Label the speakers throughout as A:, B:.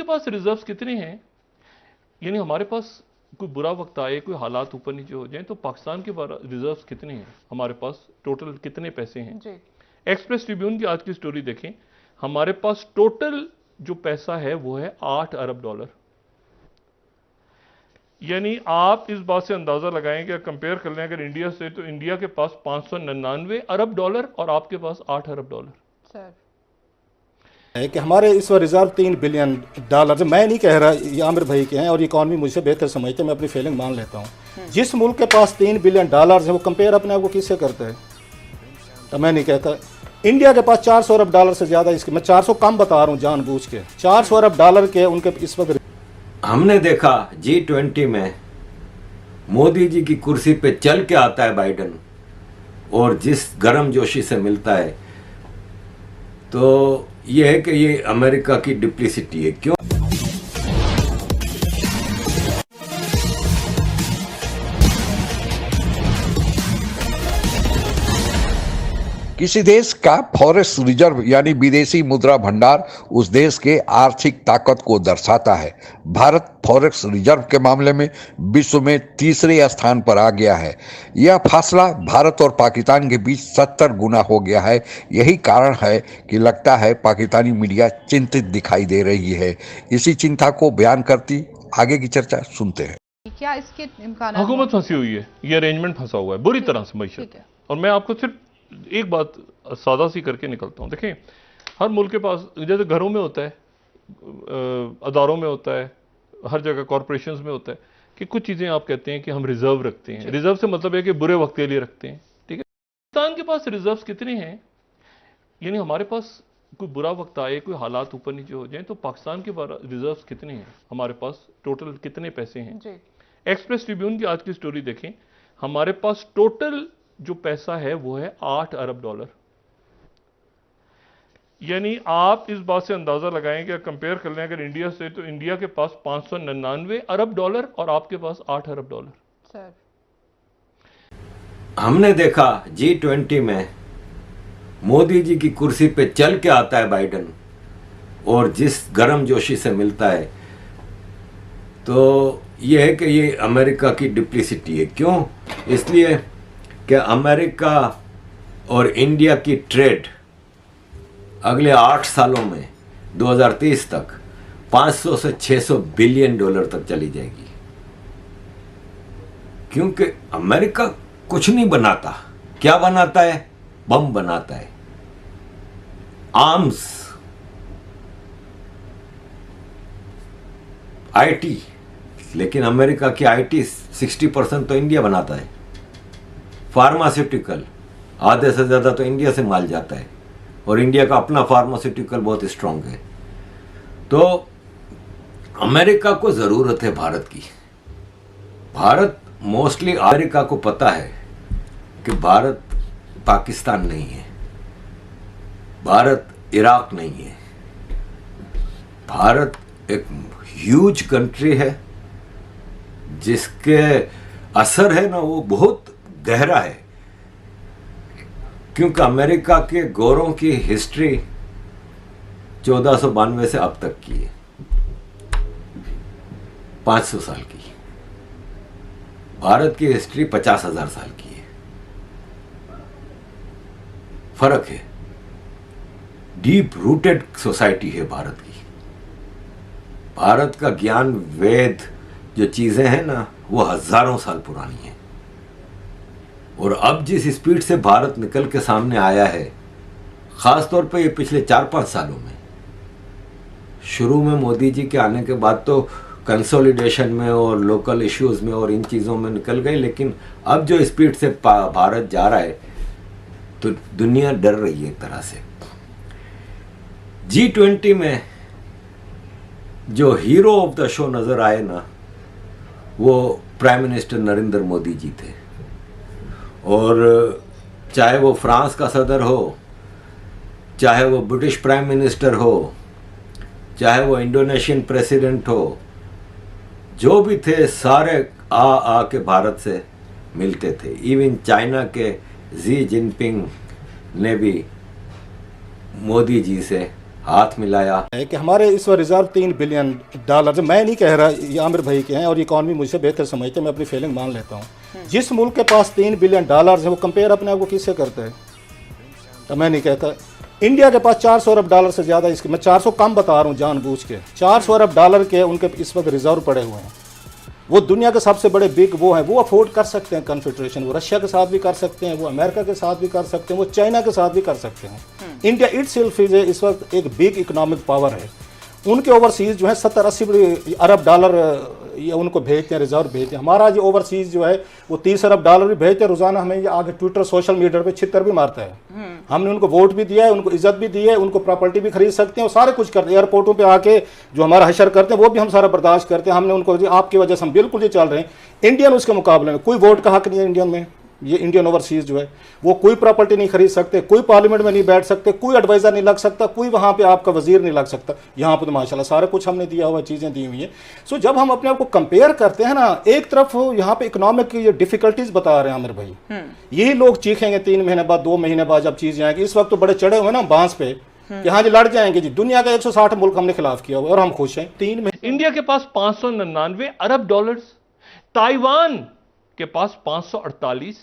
A: पास reserves कितने हैं, यानी हमारे पास कोई बुरा वक्त आए, कोई हालात ऊपर नीचे हो जाए, तो पाकिस्तान के रिजर्व्स कितने हैं, हमारे पास टोटल कितने पैसे हैं जी। एक्सप्रेस ट्रिब्यून की आज की स्टोरी देखें, हमारे पास टोटल जो पैसा है वो है 8 अरब डॉलर। यानी आप इस बात से अंदाजा लगाएं कि कंपेयर कर लें अगर इंडिया से, तो इंडिया के पास 599 अरब डॉलर और आपके पास 8 अरब डॉलर सर
B: है कि हमारे इस वक्त रिजर्व 3 बिलियन डॉलर। मैं नहीं कह रहा, ये आमिर भाई के हैं और इकॉनमी मुझसे बेहतर समझते, मैं अपनी फीलिंग मान लेता हूँ। जिस मुल्क के पास 3 बिलियन डॉलर है वो कंपेयर अपने आप को किससे करता है? तो मैं नहीं कहता। इंडिया के पास 400 अरब डॉलर से ज़्यादा, इसके मैं 400 कम बता रहा हूँ जानबूझ के, 400 अरब डॉलर के उनके इस वक्त।
C: हमने देखा G20 में मोदी जी की कुर्सी पे चल के आता है बाइडन, और जिस गर्म जोशी से मिलता है, तो ये है कि ये अमेरिका की डिप्लिसिटी है। क्यों?
D: किसी देश का फॉरेस्ट रिजर्व यानी विदेशी मुद्रा भंडार उस देश के आर्थिक ताकत को दर्शाता है। भारत फॉरेस्ट रिजर्व के मामले में विश्व में तीसरे स्थान पर आ गया है। यह फासला भारत और पाकिस्तान के बीच 70 गुना हो गया है। यही कारण है कि लगता है पाकिस्तानी मीडिया चिंतित दिखाई दे रही है। इसी चिंता को बयान करती आगे की चर्चा सुनते हैं।
E: क्या इसके इम्कान?
A: हुकूमत फंसी हुई है, ये अरेंजमेंट फंसा हुआ है बुरी तरह से मईशत। और मैं आपको सिर्फ एक बात सादा सी करके निकलता हूँ। देखें, हर मुल्क के पास, जैसे घरों में होता है, अदारों में होता है, हर जगह कॉरपोरेशंस में होता है कि कुछ चीज़ें आप कहते हैं कि हम रिजर्व रखते हैं। रिजर्व से मतलब है कि बुरे वक्त के लिए रखते हैं, ठीक है। पाकिस्तान के पास रिजर्व्स कितने हैं, यानी हमारे पास कोई बुरा वक्त आए, कोई हालात ऊपर नीचे हो जाए, तो पाकिस्तान के रिजर्व्स कितने हैं, हमारे पास टोटल कितने पैसे हैं जी। एक्सप्रेस ट्रिब्यून की आज की स्टोरी देखें, हमारे पास टोटल जो पैसा है वो है 8 अरब डॉलर। यानी आप इस बात से अंदाजा लगाएं कि कंपेयर कर लें अगर इंडिया से, तो इंडिया के पास 599 अरब डॉलर और आपके पास 8 अरब डॉलर सर।
C: हमने देखा G20 में मोदी जी की कुर्सी पे चल के आता है बाइडन, और जिस गर्म जोशी से मिलता है, तो ये है कि ये अमेरिका की डिप्लिसिटी है। क्यों? इसलिए कि अमेरिका और इंडिया की ट्रेड अगले 8 सालों में 2030 तक 500 से 600 बिलियन डॉलर तक चली जाएगी। क्योंकि अमेरिका कुछ नहीं बनाता। क्या बनाता है? बम बनाता है, आर्म्स, आईटी। लेकिन अमेरिका की आईटी 60% तो इंडिया बनाता है। फार्मास्यूटिकल आधे से ज़्यादा तो इंडिया से माल जाता है, और इंडिया का अपना फार्मास्यूटिकल बहुत स्ट्रांग है। तो अमेरिका को ज़रूरत है भारत की। भारत मोस्टली, अमेरिका को पता है कि भारत पाकिस्तान नहीं है, भारत इराक नहीं है, भारत एक ह्यूज कंट्री है जिसके असर है ना वो बहुत गहरा है। क्योंकि अमेरिका के गोरों की हिस्ट्री 1492 से अब तक की है, 500 साल की। भारत की हिस्ट्री 50,000 साल की है। फर्क है, डीप रूटेड सोसाइटी है भारत की। भारत का ज्ञान, वेद, जो चीजें हैं ना, वो हजारों साल पुरानी है। और अब जिस स्पीड से भारत निकल के सामने आया है, ख़ास तौर पे ये पिछले 4-5 सालों में, शुरू में मोदी जी के आने के बाद तो कंसोलिडेशन में और लोकल इश्यूज में और इन चीज़ों में निकल गए, लेकिन अब जो स्पीड से भारत जा रहा है तो दुनिया डर रही है एक तरह से। G20 में जो हीरो ऑफ द शो नज़र आए ना, वो प्राइम मिनिस्टर नरेंद्र मोदी जी थे। और चाहे वो फ्रांस का सदर हो, चाहे वो ब्रिटिश प्राइम मिनिस्टर हो, चाहे वो इंडोनेशियन प्रेसिडेंट हो, जो भी थे सारे आ के भारत से मिलते थे। इवन चाइना के जी जिनपिंग ने भी मोदी जी से हाथ मिलाया।
B: है कि हमारे इस वक्त रिजर्व $3 बिलियन, मैं नहीं कह रहा, ये आमिर भाई के हैं और इकॉनमी मुझसे बेहतर समझते, मैं अपनी फीलिंग मान लेता हूँ। जिस मुल्क के पास $3 बिलियन है वो कंपेयर अपने आप को किससे करता है? तो मैं नहीं कहता। इंडिया के पास $400 अरब से ज़्यादा, इसके मैं 400 कम बता रहा हूँ जानबूझ के, $400 अरब के उनके इस वक्त रिजर्व पड़े हुए हैं। वो दुनिया के सबसे बड़े बिग वो हैं, वो अफोर्ड कर सकते हैं कन्फेडरेशन, वो रशिया के साथ भी कर सकते हैं, वो अमेरिका के साथ भी कर सकते हैं, वो चाइना के साथ भी कर सकते हैं। इंडिया इटसेल्फ इस वक्त एक बिग इकोनॉमिक पावर है। उनके ओवरसीज़ जो है 70-80 अरब डॉलर ये उनको भेजते हैं, रिजर्व भेजते हैं। हमारा जो ओवरसीज़ जो है वो $30 अरब भी भेजते हैं रोज़ाना। हमें ये आगे ट्विटर सोशल मीडिया पे छितर भी मारता है। हमने उनको वोट भी दिया है, उनको इज्जत भी दी है, उनको प्रॉपर्टी भी खरीद सकते हैं और सारे कुछ करते हैं। एयरपोर्टों पे आके जो हमारा हशर करते हैं वो भी हम सारा बर्दाश्त करते हैं। हमने उनको आपकी वजह से हम बिल्कुल ही चल रहे हैं। इंडियन उसके मुकाबले में कोई वोट का हक नहीं है इंडियन में। ये इंडियन ओवरसीज जो है वो कोई प्रॉपर्टी नहीं खरीद सकते, कोई पार्लियामेंट में नहीं बैठ सकते, कोई एडवाइजर नहीं लग सकता, कोई वहाँ पे आपका वजीर नहीं लग सकता। यहाँ पे तो माशाल्लाह सारा कुछ हमने दिया हुआ, चीज़ें दी हुई हैं। सो जब हम अपने आप को कंपेयर करते हैं ना, एक तरफ यहाँ पे इकोनॉमिक ये डिफिकल्टीज बता रहे हैं आमिर भाई, यही लोग चीखेंगे 3 महीने बाद, 2 महीने बाद जब चीज़ें आएंगी। इस वक्त तो बड़े चढ़े हुए ना बांस पे कि हाँ जी लड़ जाएंगे जी, दुनिया का 160 मुल्क हमने खिलाफ किया हुआ और हम खुश हैं। 3 महीने
A: इंडिया के पास $599 अरब, ताइवान के पास 548,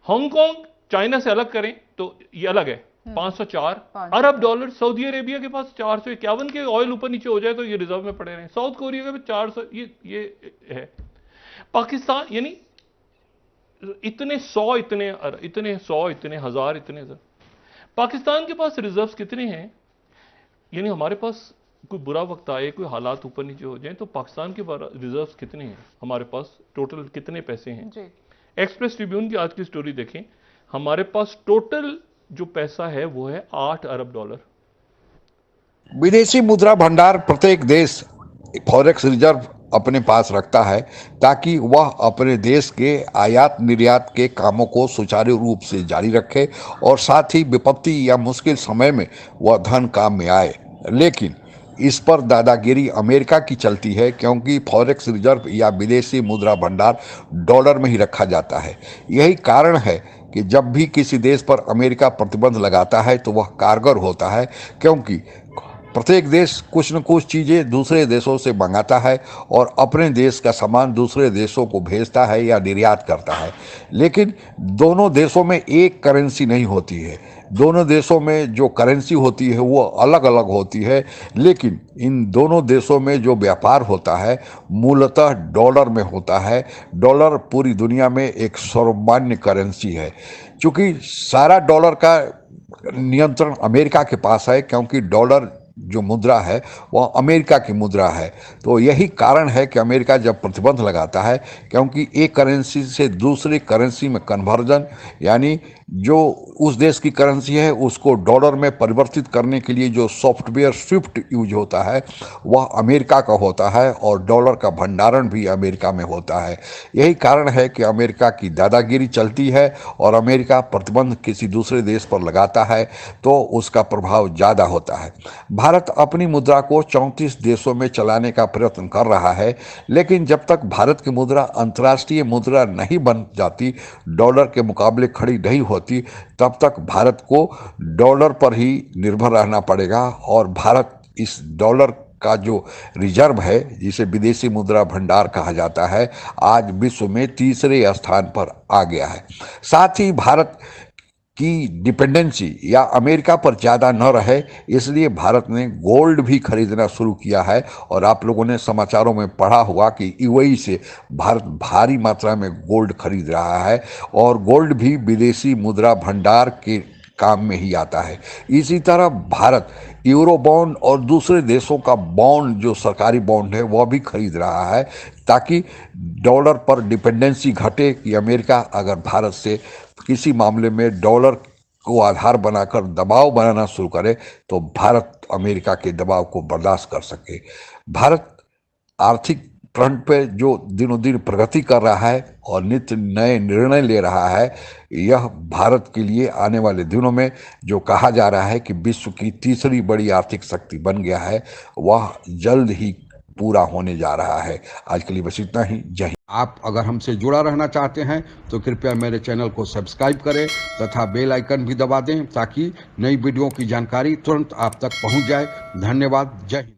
A: हांगकांग चाइना से अलग करें तो ये अलग है 504 अरब डॉलर, सऊदी अरेबिया के पास 451 के ऑयल ऊपर नीचे हो जाए तो ये रिजर्व में पड़े रहे, साउथ कोरिया के पास 400, ये है। पाकिस्तान यानी इतने 100 इतने हजार। पाकिस्तान के पास रिजर्व्स कितने हैं? यानी हमारे पास कोई बुरा वक्त आए, कोई हालात ऊपर नीचे हो जाए तो पाकिस्तान के रिजर्व्स कितने हैं, हमारे पास टोटल कितने पैसे हैं जी? एक्सप्रेस ट्रिब्यून की आज की स्टोरी देखें, हमारे पास टोटल जो पैसा है वो है $8 अरब।
D: विदेशी मुद्रा भंडार प्रत्येक देश फॉरेक्स रिजर्व अपने पास रखता है ताकि वह अपने देश के आयात निर्यात के कामों को सुचारू रूप से जारी रखे और साथ ही विपत्ति या मुश्किल समय में वह धन काम में आए। लेकिन इस पर दादागिरी अमेरिका की चलती है क्योंकि फॉरेक्स रिजर्व या विदेशी मुद्रा भंडार डॉलर में ही रखा जाता है। यही कारण है कि जब भी किसी देश पर अमेरिका प्रतिबंध लगाता है तो वह कारगर होता है, क्योंकि प्रत्येक देश कुछ न कुछ चीज़ें दूसरे देशों से मंगाता है और अपने देश का सामान दूसरे देशों को भेजता है या निर्यात करता है। लेकिन दोनों देशों में एक करेंसी नहीं होती है, दोनों देशों में जो करेंसी होती है वो अलग अलग होती है। लेकिन इन दोनों देशों में जो व्यापार होता है मूलतः डॉलर में होता है। डॉलर पूरी दुनिया में एक सर्वमान्य करेंसी है। चूँकि सारा डॉलर का नियंत्रण अमेरिका के पास है, क्योंकि डॉलर जो मुद्रा है वह अमेरिका की मुद्रा है, तो यही कारण है कि अमेरिका जब प्रतिबंध लगाता है, क्योंकि एक करेंसी से दूसरी करेंसी में कन्वर्जन, यानी जो उस देश की करेंसी है उसको डॉलर में परिवर्तित करने के लिए जो सॉफ्टवेयर स्विफ्ट यूज होता है वह अमेरिका का होता है और डॉलर का भंडारण भी अमेरिका में होता है। यही कारण है कि अमेरिका की दादागिरी चलती है और अमेरिका प्रतिबंध किसी दूसरे देश पर लगाता है तो उसका प्रभाव ज़्यादा होता है। भारत अपनी मुद्रा को 34 देशों में चलाने का प्रयत्न कर रहा है, लेकिन जब तक भारत की मुद्रा अंतर्राष्ट्रीय मुद्रा नहीं बन जाती, डॉलर के मुकाबले खड़ी नहीं होती, तब तक भारत को डॉलर पर ही निर्भर रहना पड़ेगा। और भारत इस डॉलर का जो रिजर्व है, जिसे विदेशी मुद्रा भंडार कहा जाता है, आज विश्व में 3रे स्थान पर आ गया है। साथ ही भारत की डिपेंडेंसी या अमेरिका पर ज़्यादा न रहे, इसलिए भारत ने गोल्ड भी खरीदना शुरू किया है। और आप लोगों ने समाचारों में पढ़ा होगा कि यूएई से भारत भारी मात्रा में गोल्ड खरीद रहा है और गोल्ड भी विदेशी मुद्रा भंडार के काम में ही आता है। इसी तरह भारत यूरो बॉन्ड और दूसरे देशों का बॉन्ड, जो सरकारी बॉन्ड है, वह भी खरीद रहा है ताकि डॉलर पर डिपेंडेंसी घटे कि अमेरिका अगर भारत से किसी मामले में डॉलर को आधार बनाकर दबाव बनाना शुरू करे तो भारत अमेरिका के दबाव को बर्दाश्त कर सके। भारत आर्थिक फ्रंट पे जो दिनों दिन प्रगति कर रहा है और नित्य नए निर्णय ले रहा है, यह भारत के लिए आने वाले दिनों में जो कहा जा रहा है कि विश्व की 3री बड़ी आर्थिक शक्ति बन गया है, वह जल्द ही पूरा होने जा रहा है। आज के लिए बस इतना ही। जय हिंद। आप अगर हमसे जुड़ा रहना चाहते हैं तो कृपया मेरे चैनल को सब्सक्राइब करें तथा बेल आइकन भी दबा दें ताकि नई वीडियो की जानकारी तुरंत आप तक पहुंच जाए। धन्यवाद। जय हिंद।